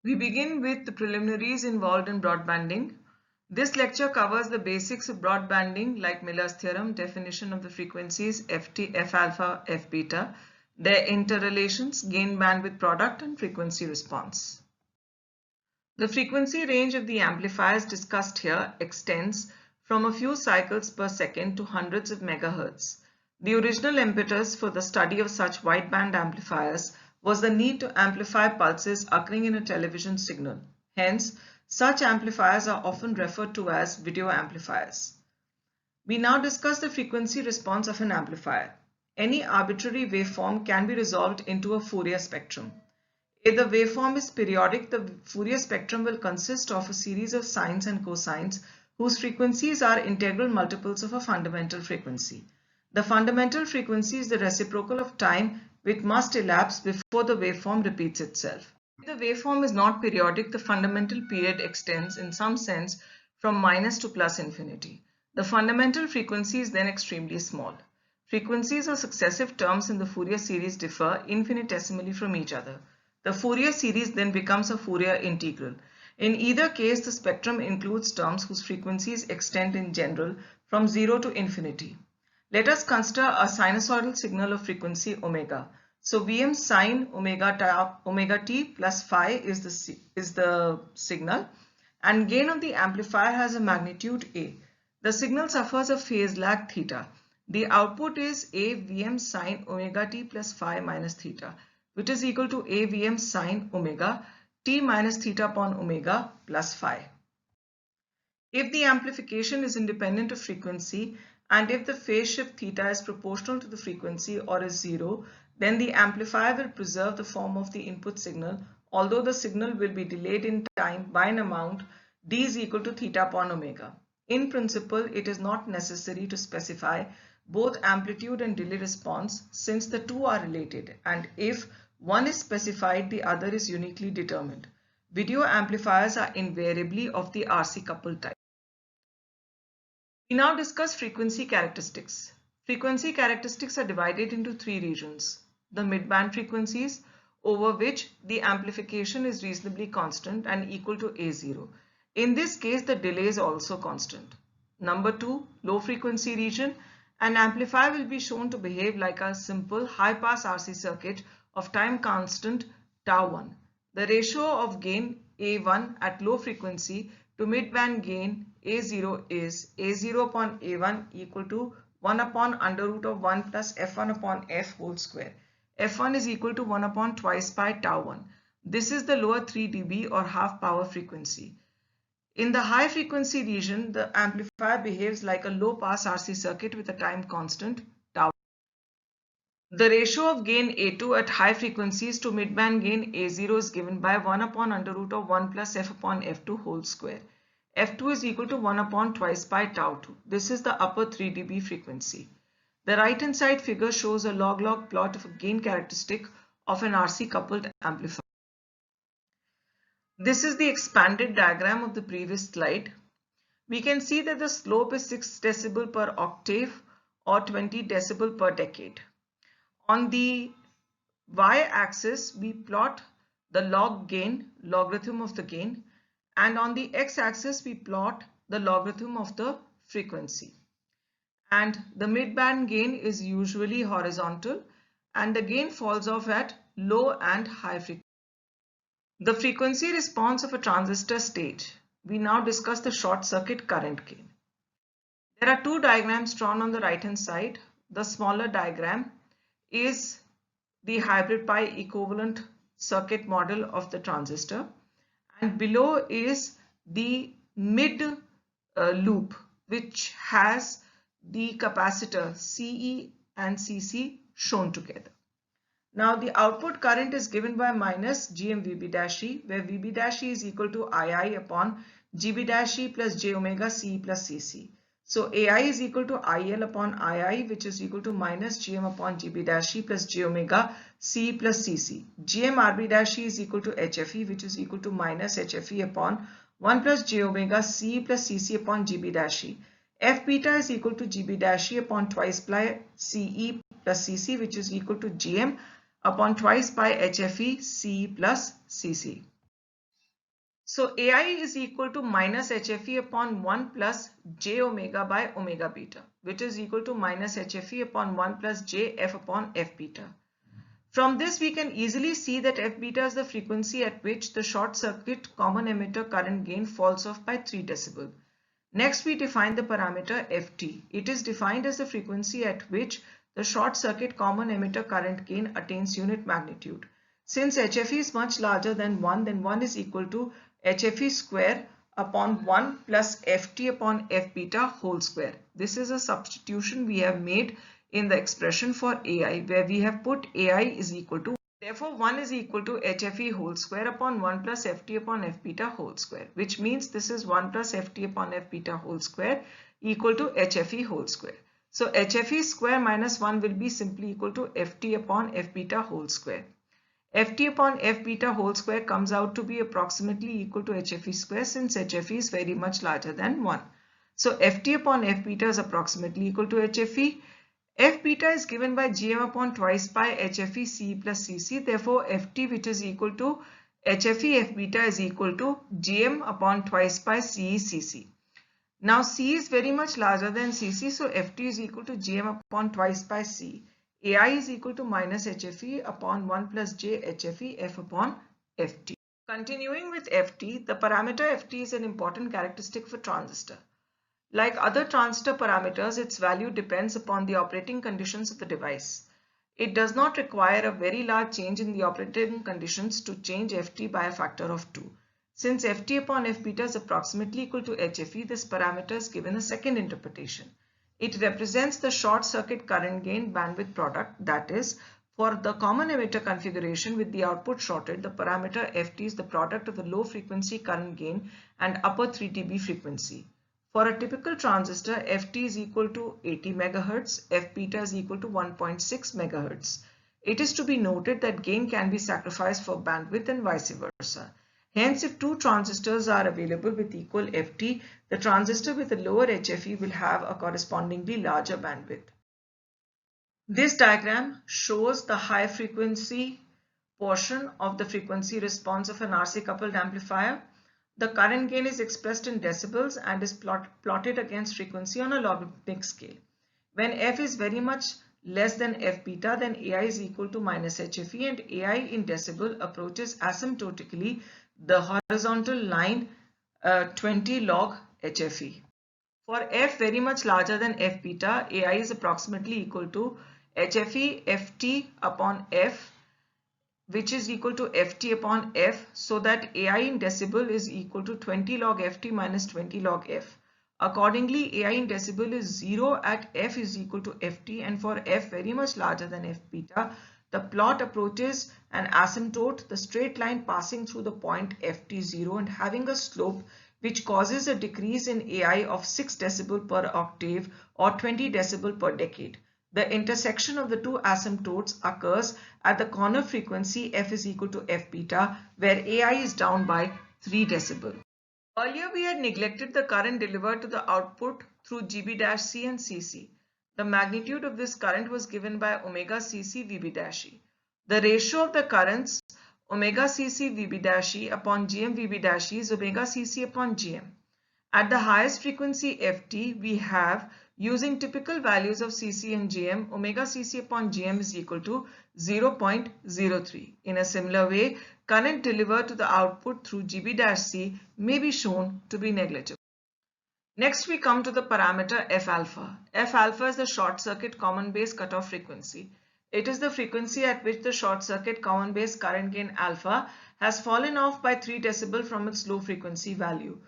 We begin with the preliminaries involved in broadbanding. This lecture covers the basics of broadbanding like Miller's theorem, definition of the frequencies Ft, F alpha, F beta, their interrelations, gain bandwidth product and frequency response. The frequency range of the amplifiers discussed here extends from a few cycles per second to hundreds of megahertz. The original impetus for the study of such wideband amplifiers was the need to amplify pulses occurring in a television signal. Hence, such amplifiers are often referred to as video amplifiers. We now discuss the frequency response of an amplifier. Any arbitrary waveform can be resolved into a Fourier spectrum. If the waveform is periodic, the Fourier spectrum will consist of a series of sines and cosines whose frequencies are integral multiples of a fundamental frequency. The fundamental frequency is the reciprocal of time which must elapse before the waveform repeats itself. If the waveform is not periodic, the fundamental period extends in some sense from minus to plus infinity. The fundamental frequency is then extremely small. Frequencies of successive terms in the Fourier series differ infinitesimally from each other. The Fourier series then becomes a Fourier integral. In either case, the spectrum includes terms whose frequencies extend in general from 0 to infinity. Let us consider a sinusoidal signal of frequency omega. So Vm sine omega t plus phi is the signal, and gain of the amplifier has a magnitude A. The signal suffers a phase lag theta. The output is A Vm sine omega t plus phi minus theta, which is equal to A Vm sine omega t minus theta upon omega plus phi. If the amplification is independent of frequency and if the phase shift theta is proportional to the frequency or is zero, then the amplifier will preserve the form of the input signal, although the signal will be delayed in time by an amount d is equal to theta upon omega. In principle, it is not necessary to specify both amplitude and delay response since the two are related, and if one is specified, the other is uniquely determined. Video amplifiers are invariably of the RC coupled type. We now discuss frequency characteristics. Frequency characteristics are divided into three regions. The midband frequencies, over which the amplification is reasonably constant and equal to A0. In this case, the delay is also constant. Number 2, low frequency region. An amplifier will be shown to behave like a simple high-pass RC circuit of time constant tau 1. The ratio of gain A1 at low frequency to midband gain A0 is A0 upon A1 equal to 1 upon under root of 1 plus F1 upon F whole square. F1 is equal to 1 upon twice pi tau 1. This is the lower 3 dB or half power frequency. In the high frequency region, the amplifier behaves like a low pass RC circuit with a time constant tau. The ratio of gain A2 at high frequencies to midband gain A0 is given by 1 upon under root of 1 plus F upon F2 whole square. F2 is equal to 1 upon twice pi tau 2. This is the upper 3 dB frequency. The right hand side figure shows a log-log plot of a gain characteristic of an RC coupled amplifier. This is the expanded diagram of the previous slide. We can see that the slope is 6 decibel per octave or 20 decibel per decade. On the y-axis, we plot the log gain, logarithm of the gain, and on the x-axis, we plot the logarithm of the frequency. And the midband gain is usually horizontal, and the gain falls off at low and high frequency. The frequency response of a transistor stage. We now discuss the short circuit current gain. There are two diagrams drawn on the right hand side. The smaller diagram is the hybrid pi equivalent circuit model of the transistor, and below is the mid loop which has the capacitor CE and CC shown together. Now the output current is given by minus Gm Vb', where Vb' is equal to Ii upon Gb' plus j omega C plus Cc. So Ai is equal to IL upon Ii, which is equal to minus Gm upon Gb' plus j omega C plus Cc. Gm Rb' is equal to HFE, which is equal to minus HFE upon 1 plus j omega C plus Cc upon Gb'. F beta is equal to Gb' upon twice pi Ce plus Cc, which is equal to Gm upon twice pi HFE C plus Cc. So AI is equal to minus HFE upon 1 plus j omega by omega beta, which is equal to minus HFE upon 1 plus j f upon f beta. From this, we can easily see that f beta is the frequency at which the short circuit common emitter current gain falls off by 3 decibel. Next, we define the parameter ft. It is defined as the frequency at which the short circuit common emitter current gain attains unit magnitude. Since HFE is much larger than 1, then 1 is equal to HFE square upon 1 plus ft upon f beta whole square. This is a substitution we have made in the expression for AI, where we have put AI is equal to, therefore 1 is equal to HFE whole square upon 1 plus ft upon f beta whole square, which means this is 1 plus ft upon f beta whole square equal to HFE whole square. So HFE square minus 1 will be simply equal to ft upon f beta whole square. Ft upon f beta whole square comes out to be approximately equal to HFE square, since HFE is very much larger than 1. So Ft upon f beta is approximately equal to HFE. F beta is given by Gm upon twice pi HFE CE plus Cc. Therefore, Ft, which is equal to HFE f beta, is equal to Gm upon twice pi CE Cc. Now C is very much larger than Cc, so Ft is equal to Gm upon twice pi C. AI is equal to minus HFE upon 1 plus j HFE f upon Ft. Continuing with Ft, the parameter Ft is an important characteristic for transistor. Like other transistor parameters, its value depends upon the operating conditions of the device. It does not require a very large change in the operating conditions to change Ft by a factor of 2. Since Ft upon f beta is approximately equal to HFE, this parameter is given a second interpretation. It represents the short circuit current gain bandwidth product, that is, for the common emitter configuration with the output shorted, the parameter Ft is the product of the low frequency current gain and upper 3 dB frequency. For a typical transistor, Ft is equal to 80 MHz, f beta is equal to 1.6 MHz. It is to be noted that gain can be sacrificed for bandwidth and vice versa. Hence, if two transistors are available with equal Ft, the transistor with a lower HFE will have a correspondingly larger bandwidth. This diagram shows the high frequency portion of the frequency response of an RC coupled amplifier. The current gain is expressed in decibels and is plotted against frequency on a logarithmic scale. When f is very much less than f beta, then AI is equal to minus HFE, and AI in decibel approaches asymptotically the horizontal line 20 log HFE. For f very much larger than f beta, AI is approximately equal to HFE ft upon f, which is equal to ft upon f, so that AI in decibel is equal to 20 log ft minus 20 log f. Accordingly, AI in decibel is 0 at f is equal to ft, and for f very much larger than f beta, the plot approaches an asymptote, the straight line passing through the point ft0 and having a slope which causes a decrease in AI of 6 decibel per octave or 20 decibel per decade. The intersection of the two asymptotes occurs at the corner frequency f is equal to f beta, where AI is down by 3 decibel. Earlier we had neglected the current delivered to the output through GB-C and CC. The magnitude of this current was given by omega CC VB-E. The ratio of the currents omega CC VB-E upon GM VB-E is omega CC upon GM. At the highest frequency Ft, we have, using typical values of CC and GM, omega CC upon GM is equal to 0.03. In a similar way, current delivered to the output through GB-C may be shown to be negligible. Next, we come to the parameter f alpha. F alpha is the short circuit common base cutoff frequency. It is the frequency at which the short circuit common base current gain alpha has fallen off by 3 decibel from its low frequency value.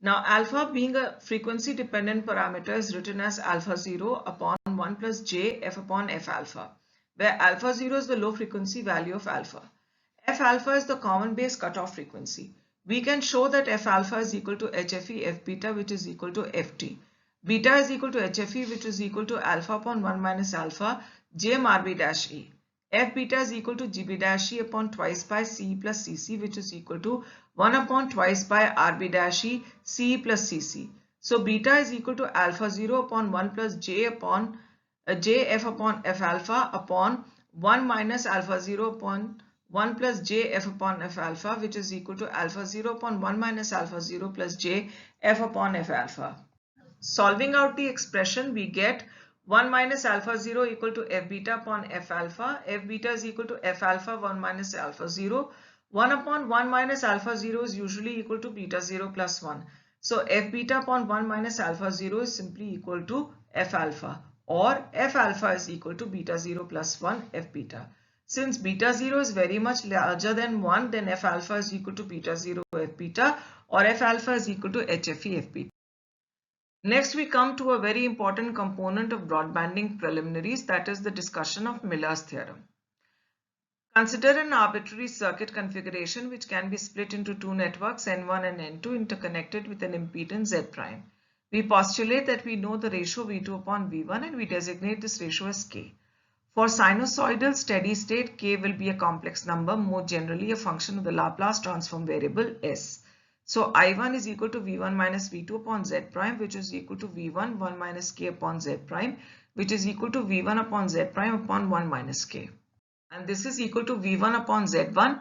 Now, alpha being a frequency dependent parameter is written as alpha 0 upon 1 plus j f upon f alpha, where alpha 0 is the low frequency value of alpha. F alpha is the common base cutoff frequency. We can show that f alpha is equal to HFE f beta, which is equal to ft. Beta is equal to HFE, which is equal to alpha upon 1 minus alpha Jm RB-E. F beta is equal to GB-E upon twice pi CE plus Cc, which is equal to 1 upon twice pi RB-E CE plus Cc. So beta is equal to alpha 0 upon 1 plus j f upon f alpha upon 1 minus alpha 0 upon 1 plus j f upon f alpha, which is equal to alpha 0 upon 1 minus alpha 0 plus j f upon f alpha. Solving out the expression, we get 1 minus alpha 0 equal to f beta upon f alpha. F beta is equal to f alpha 1 minus alpha 0. 1 upon 1 minus alpha 0 is usually equal to beta 0 plus 1. So f beta upon 1 minus alpha 0 is simply equal to f alpha, or f alpha is equal to beta 0 plus 1 f beta. Since beta 0 is very much larger than 1, then f alpha is equal to beta 0 f beta, or f alpha is equal to HFE f beta. Next, we come to a very important component of broadbanding preliminaries, that is the discussion of Miller's theorem. Consider an arbitrary circuit configuration which can be split into two networks N1 and N2 interconnected with an impedance Z prime. We postulate that we know the ratio V2 upon V1 and we designate this ratio as K. For sinusoidal steady state, K will be a complex number, more generally a function of the Laplace transform variable S. So I1 is equal to V1 minus V2 upon Z prime, which is equal to V1 1 minus K upon Z prime, which is equal to V1 upon Z prime upon 1 minus K. And this is equal to V1 upon Z1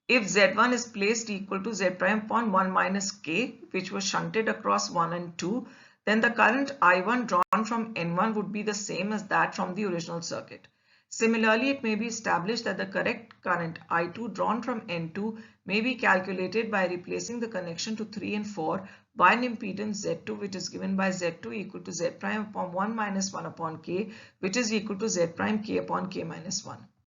if Z1 is placed equal to Z prime upon 1 minus K, which was shunted across 1 and 2, then the current I1 drawn from N1 would be the same as that from the original circuit. Similarly, it may be established that the correct current I2 drawn from N2 may be calculated by replacing the connection to 3 and 4 by an impedance Z2, which is given by Z2 equal to Z prime upon 1 minus 1 upon K, which is equal to Z prime K upon K minus 1.